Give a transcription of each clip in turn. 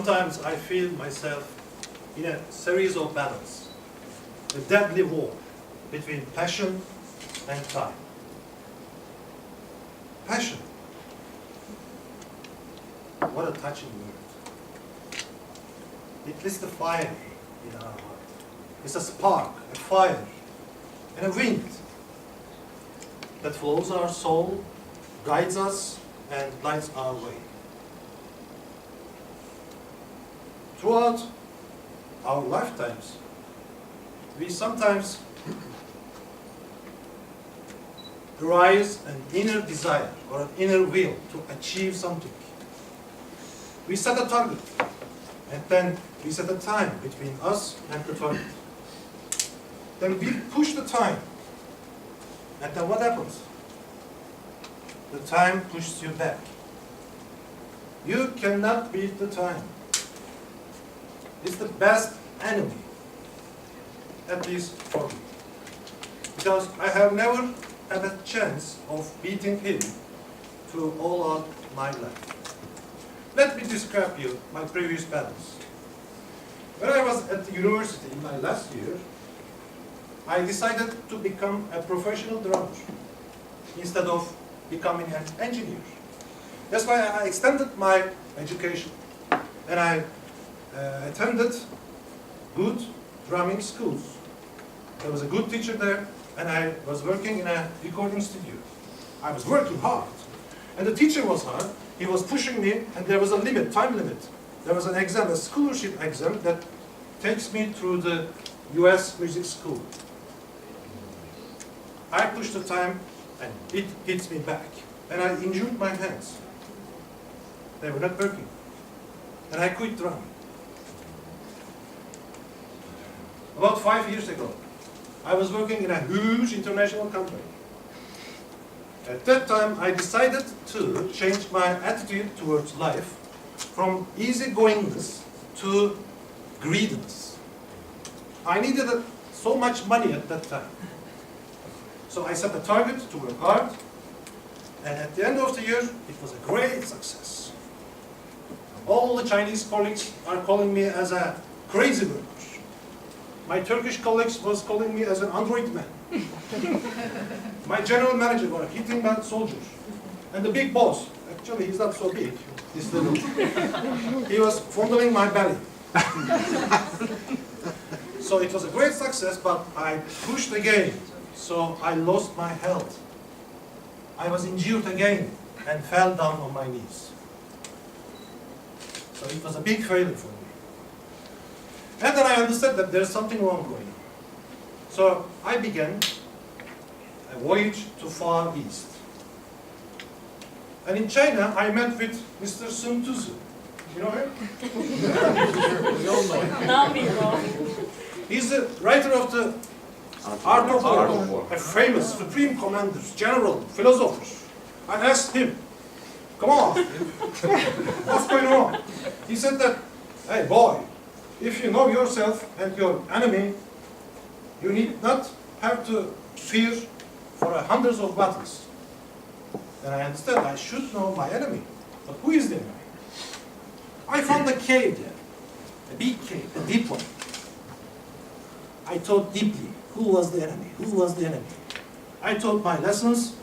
Sometimes I feel myself in a series of battles, a deadly war between passion and time. Passion. What a touching word. It is the fire in our heart. It's a spark, a fire, and a wind that flows our soul, guides us, and lights our way. Throughout our lifetimes, we sometimes arise an inner desire or an inner will to achieve something. We set a target, and then we set a time between us and the target. Then we push the time, and then what happens? The time pushes you back. You cannot beat the time. It's the best enemy, at least for me. Because I have never had a chance of beating him through all of my life. Let me describe you my previous battles. When I was at the university in my last year, I decided to become a professional drummer instead of becoming an engineer. That's why I extended my education and I attended good drumming schools. There was a good teacher there, and I was working in a recording studio. I was working hard, and the teacher was hard. He was pushing me, and there was a limit, time limit. There was an exam, a scholarship exam that takes me through the US music school. I pushed the time, and it hits me back, and I injured my hands. They were not working, and I quit drumming. About 5 years ago, I was working in a huge international company. At that time, I decided to change my attitude towards life from easygoingness to greediness. I needed so much money at that time. So I set a target to work hard, and at the end of the year, it was a great success. All the Chinese colleagues are calling me as a crazy worker. My Turkish colleagues was calling me as an android man. My general manager was a hitting man soldier. And the big boss, actually he's not so big, he's little. He was fondling my belly. So it was a great success, but I pushed again. So I lost my health. I was injured again and fell down on my knees. So it was a big failure for me. And then I understood that there's something wrong going on. So I began a voyage to Far East. And in China, I met with Mr. Sun Tzu. You know him? We all know him. Now we know. He's the writer of the Art of War, a famous supreme commander, general, philosopher. I asked him, come on, what's going on? He said that, hey boy, if you know yourself and your enemy, you need not have to fear for hundreds of battles. And I understand I should know my enemy. But who is the enemy? I found a cave there, a big cave, a deep one. I thought deeply, who was the enemy? Who was the enemy? I taught my lessons,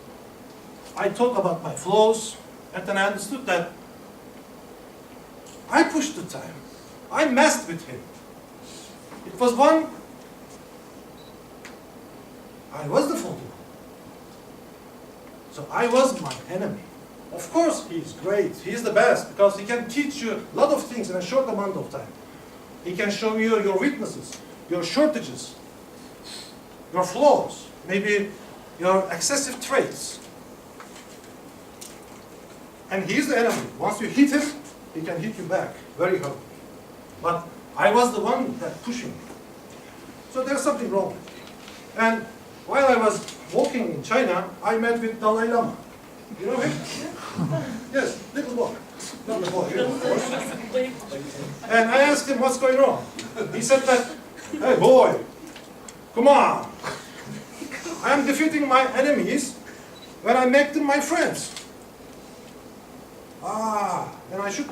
I thought about my flaws, and then I understood that I pushed the time. I messed with him. It was one, I was the faulty one. So I was my enemy. Of course he is great, he is the best, because he can teach you a lot of things in a short amount of time. He can show you your weaknesses, your shortages, your flaws, maybe your excessive traits. And he is the enemy. Once you hit him, he can hit you back very hard. But I was the one that pushing. So there's something wrong with me. And while I was walking in China, I met with Dalai Lama. You know him? Yes, little boy. Not the boy, of course. And I asked him what's going on. He said that, hey boy, come on. I am defeating my enemies when I make them my friends. Ah, then I should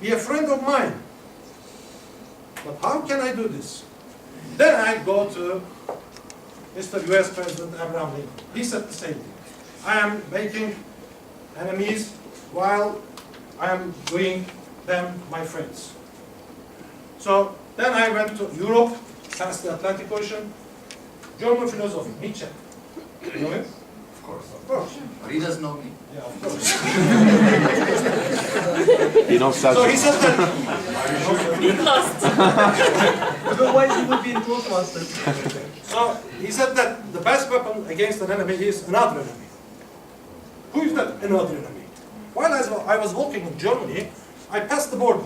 be a friend of mine. But how can I do this? Then I go to Mr. US President Abraham Lincoln. He said the same thing. I am making enemies while I am doing them my friends. So then I went to Europe, past the Atlantic Ocean, German philosopher, Nietzsche. You know him? Of course. Of course. But he doesn't know me. Yeah, of course. You know, So he said that. He lost. Otherwise he would be in Toastmasters. So he said that the best weapon against an enemy is another enemy. Who is that another enemy? While I was walking in Germany, I passed the border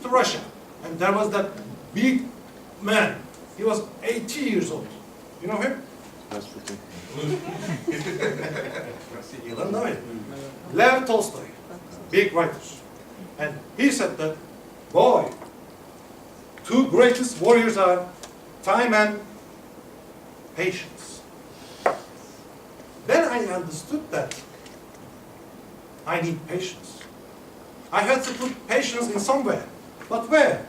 to Russia, and there was that big man. He was 80 years old. You know him? You don't know him. Lev Tolstoy, big writer. And he said that, boy, two greatest warriors are time and patience. Then I understood that I need patience. I had to put patience in somewhere, but where?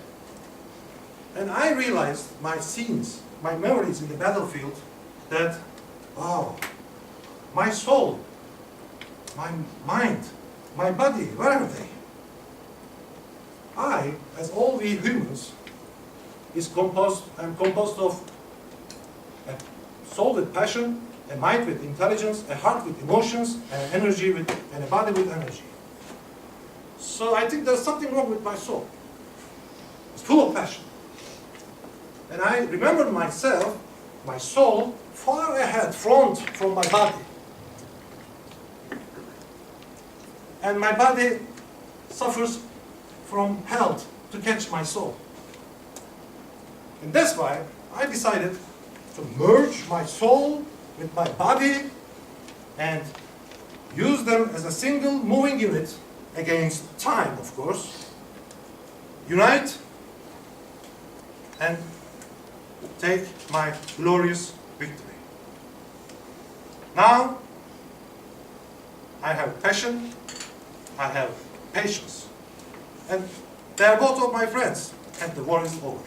And I realized my scenes, my memories in the battlefield, that, oh, my soul, my mind, my body, where are they? I, as all we humans, I'm composed of a soul with passion, a mind with intelligence, a heart with emotions, and a body with energy. So I think there's something wrong with my soul. It's full of passion. And I remember myself, my soul, far ahead, front from my body. And my body suffers from health to catch my soul. And that's why I decided to merge my soul with my body and use them as a single moving unit against time, of course. Unite and take my glorious victory. Now, I have passion, I have patience, and they are both of my friends, and the war is over.